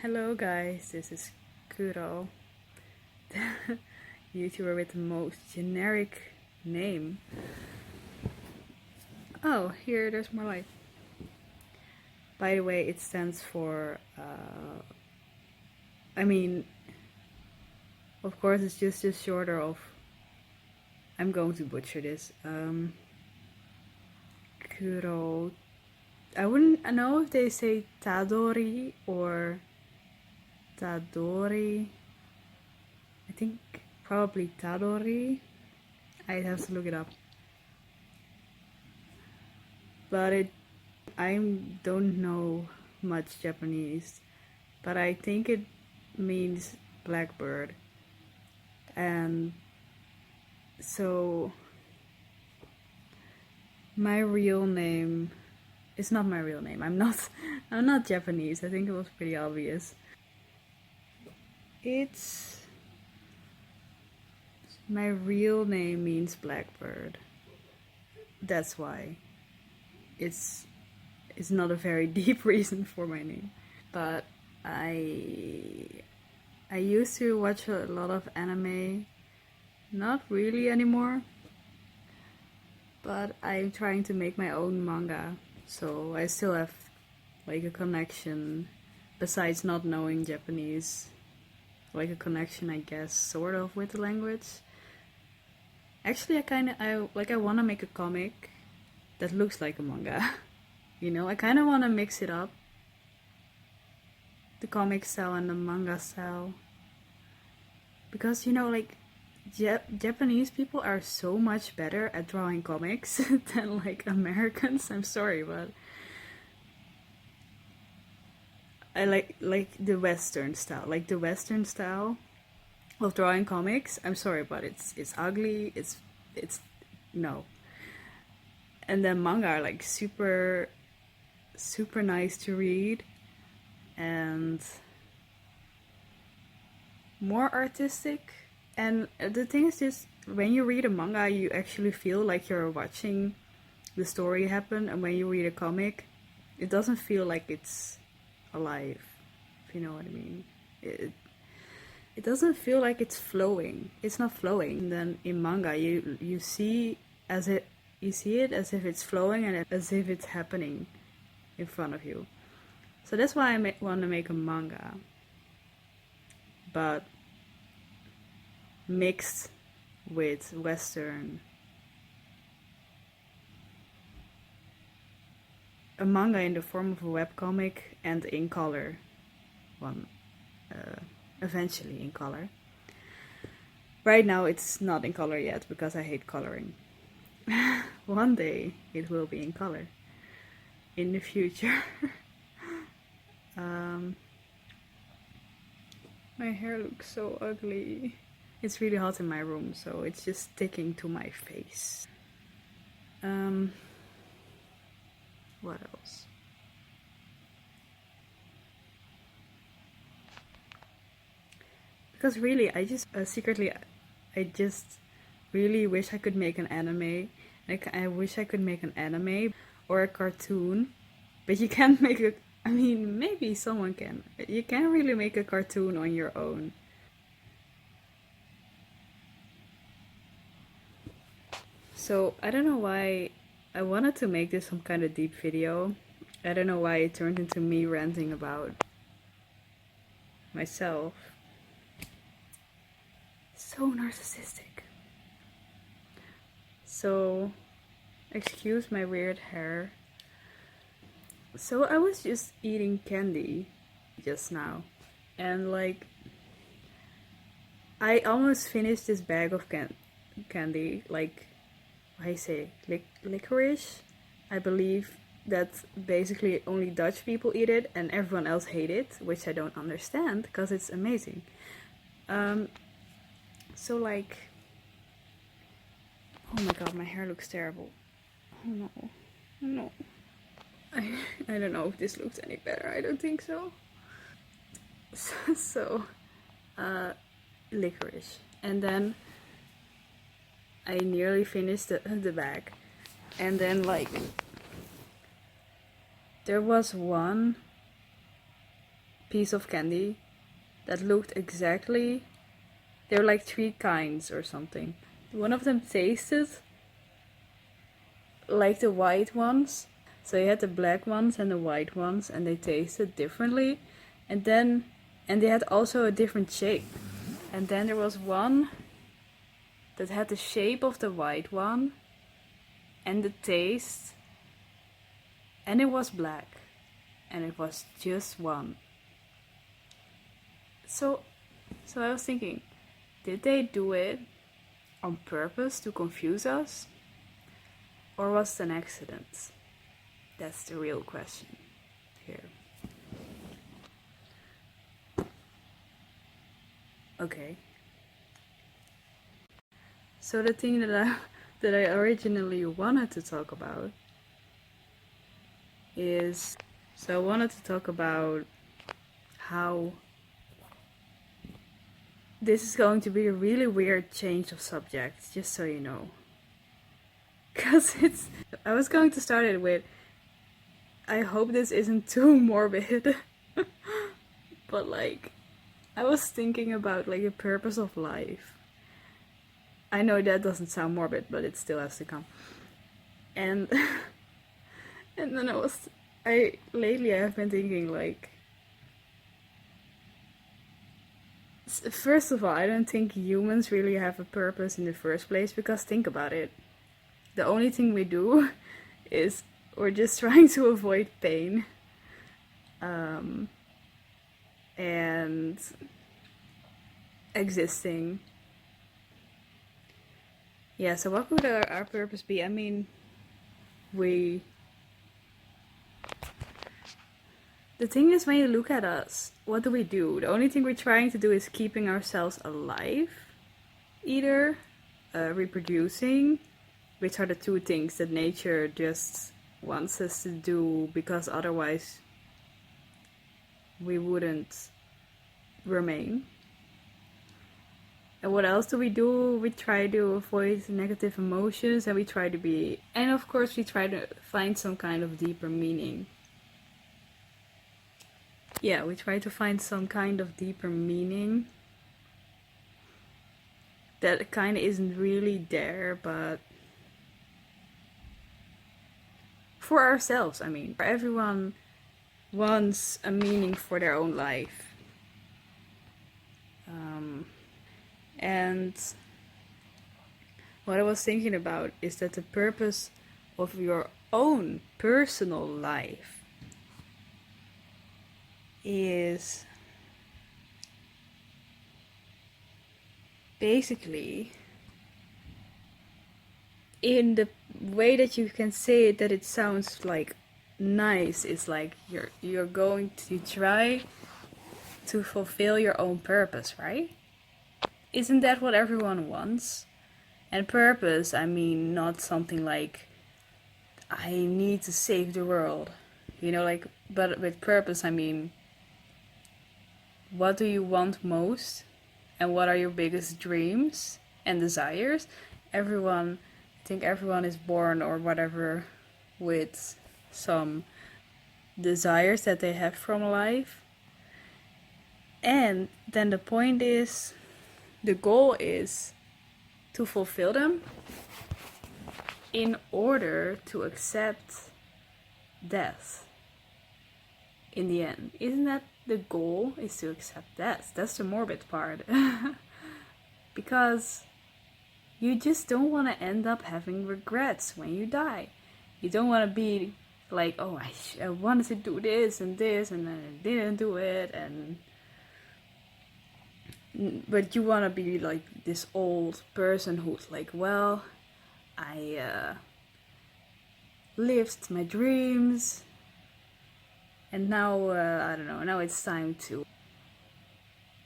Hello guys, this is Kuro, the YouTuber with the most generic name. Oh, here there's more light. By the way, it stands for, of course it's just shorter of, I'm going to butcher this, Kuro. I wouldn't know if they say Tadori or Tadori. I think probably Tadori. I'd have to look it up. But I don't know much Japanese, but I think it means blackbird. And so my real name is not my real name. I'm not Japanese. I think it was pretty obvious. My real name means blackbird. That's why. It's not a very deep reason for my name. But I used to watch a lot of anime. Not really anymore. But I'm trying to make my own manga. So I still have like a connection besides not knowing Japanese. Like a connection, I guess, sort of with the language. Actually, I want to make a comic that looks like a manga. You know, I kind of want to mix it up. The comic style and the manga style. Because, you know, like, Japanese people are so much better at drawing comics than, like, Americans. I'm sorry, but I like the Western style. Like, the Western style of drawing comics. I'm sorry, but it's ugly. It's no. And then manga are like super nice to read and more artistic. And the thing is just when you read a manga you actually feel like you're watching the story happen, and when you read a comic it doesn't feel like it's alive, if you know what I mean. It doesn't feel like it's flowing. It's not flowing. And then in manga you see it as if it's flowing and as if it's happening in front of you. So that's why I want to make a manga, but mixed with Western. A manga in the form of a webcomic and in color one, eventually in color. Right now it's not in color yet because I hate coloring. One day it will be in color in the future. My hair looks so ugly. It's really hot in my room, so it's just sticking to my face. What else? Because really, I just really wish I could make an anime. Like, I wish I could make an anime or a cartoon, but you can't make a. I mean, maybe someone can. You can't really make a cartoon on your own. So I don't know why I wanted to make this some kind of deep video. I don't know why it turned into me ranting about myself. So narcissistic. So, excuse my weird hair. So I was just eating candy just now, and like I almost finished this bag of candy. Like I say, liquorice. I believe that basically only Dutch people eat it and everyone else hate it, which I don't understand because it's amazing. So like, oh my god, my hair looks terrible. Oh no, oh no. I don't know if this looks any better. I don't think so. So, liquorice. And then I nearly finished the bag. And then, like, there was one piece of candy that looked exactly. There were like 3 kinds or something. One of them tasted like the white ones. So you had the black ones and the white ones, and they tasted differently. And they had also a different shape. And then there was one that had the shape of the white one and the taste, and it was black, and it was just one. So I was thinking, did they do it on purpose to confuse us? Or was it an accident? That's the real question here. Okay. So the thing that I originally wanted to talk about is, so I wanted to talk about how this is going to be a really weird change of subject, just so you know. Because I was going to start it with, I hope this isn't too morbid. But like, I was thinking about like the purpose of life. I know that doesn't sound morbid, but it still has to come. And and then lately I've been thinking like, first of all, I don't think humans really have a purpose in the first place, because think about it. The only thing we do is we're just trying to avoid pain. And existing. Yeah, so what could our purpose be? I mean, the thing is, when you look at us, what do? The only thing we're trying to do is keeping ourselves alive. Either reproducing, which are the 2 things that nature just wants us to do, because otherwise we wouldn't remain. And what else do? We try to avoid negative emotions, and and of course we try to find some kind of deeper meaning. Yeah, we try to find some kind of deeper meaning that kind of isn't really there, but for ourselves, I mean. Everyone wants a meaning for their own life. And what I was thinking about is that the purpose of your own personal life is basically, in the way that you can say it, that it sounds like nice, is like you're going to try to fulfill your own purpose, right? Isn't that what everyone wants? And purpose, I mean, not something like, I need to save the world, you know, like, but with purpose, I mean, what do you want most? And what are your biggest dreams and desires? I think everyone is born or whatever with some desires that they have from life. And then the goal is to fulfill them in order to accept death in the end. Isn't that the goal, is to accept death? That's the morbid part. Because you just don't want to end up having regrets when you die. You don't want to be like, oh, I wanted to do this and then I didn't do it, but you want to be like this old person who's like, well, I lived my dreams, and now I don't know, now it's time to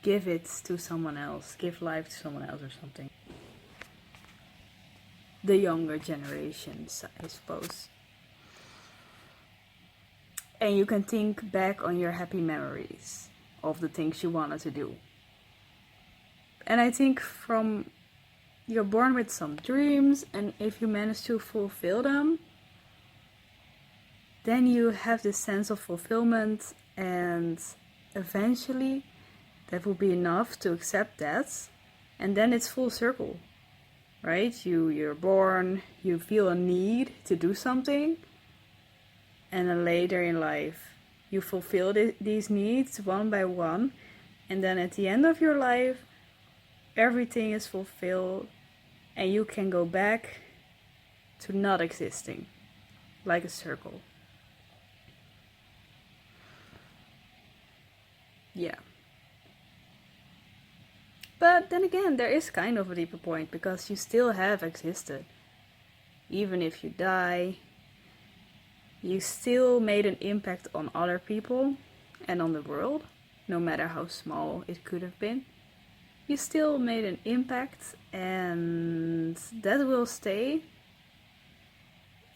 give it to someone else, give life to someone else or something. The younger generations, I suppose. And you can think back on your happy memories of the things you wanted to do. And I think you're born with some dreams, and if you manage to fulfill them, then you have this sense of fulfillment, and eventually that will be enough to accept that, and then it's full circle, right? You're born, you feel a need to do something, and then later in life you fulfill these needs one by one, and then at the end of your life everything is fulfilled and you can go back to not existing, like a circle. Yeah. But then again, there is kind of a deeper point, because you still have existed. Even if you die, you still made an impact on other people and on the world, no matter how small it could have been. You still made an impact, and that will stay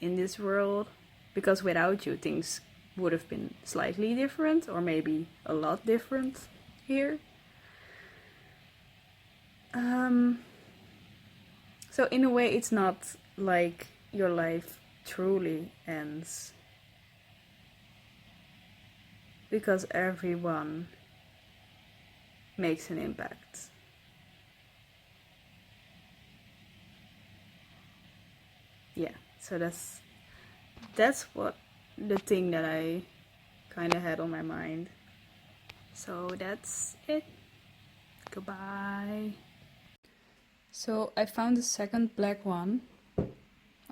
in this world, because without you things would have been slightly different, or maybe a lot different here. So in a way it's not like your life truly ends, because everyone makes an impact. Yeah, so that's what the thing that I kind of had on my mind. So that's it. Goodbye. So I found the second black one.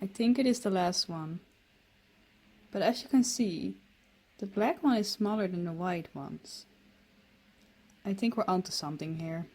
I think it is the last one. But as you can see, the black one is smaller than the white ones. I think we're onto something here.